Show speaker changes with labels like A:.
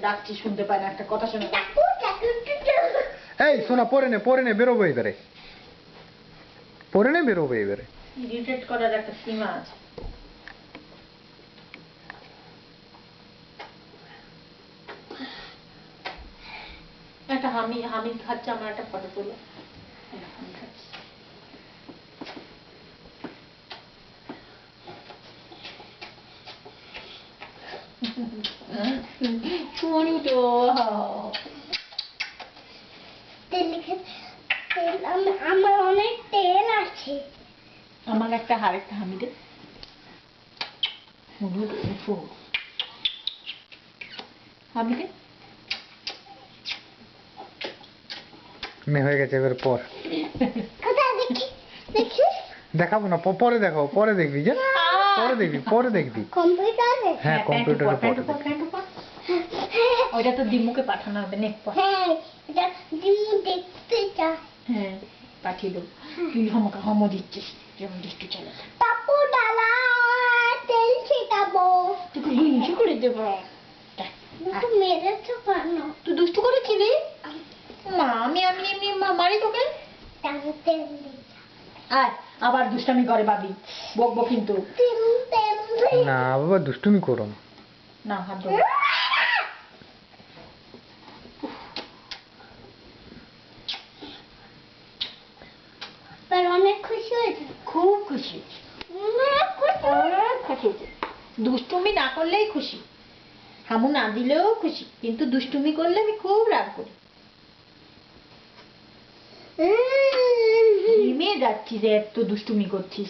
A: ডাকছি শুনতে পায় না, একটা কথা শুনে।
B: এই শোনা, পরে নে বেরোবো এবারে, পরে নে বেরোবো এবারে।
A: ইরিটেট করার একটা সীমা আছে। একটা হামিদ খাচ্ছে, আমার একটা ফটো তুলো। হামিদ খাচ্ছে।
C: আমার অনেক তেল আছে।
A: আমার একটা আরেকটা হামিদে হামিদে
B: হয়ে গেছে, এবার পর
C: কোথায় দেখি? দেখি
B: দেখাবো না, পরে দেখাবো, পরে দেখবি যে, পরে দেখবি।
C: কম্পিউটারে?
B: হ্যাঁ কম্পিউটারে পরে।
A: ওইটা তো দিম্মুকে পাঠানো হবে, নে পর।
C: হ্যাঁ, এটা দিমু দেখতে চাই।
A: হ্যাঁ পাঠিয়ে দেবো। তুই আমাকে হম দিচ্ছিস, যেমন দৃষ্টি চলে।
C: পাপু ডালা তেল ছিটাবো।
A: তোকে হিংসে করে দেবো।
C: তুই মেরেছো কেন?
A: তুই দুষ্টু করেছিলি? মা আমি মারি তোকে।
C: তাহলে তেল দে।
A: আয় আবার দুষ্টামি করে ভাবি, বকবো কিন্তু।
C: তেল দে।
B: না বাবা, দুষ্টুমি করো না।
A: না হাত ধরো।
C: এবার অনেক খুশি হয়েছে।
A: খুব খুশি,
C: অনেক খুশি।
A: অনেক খুশি। দুষ্টুমি না করলেই খুশি, হামু না দিলেও খুশি, কিন্তু দুষ্টুমি করলে আমি খুব রাগ করি। নেমে যাচ্ছি যে এত দুষ্টুমি করছিস।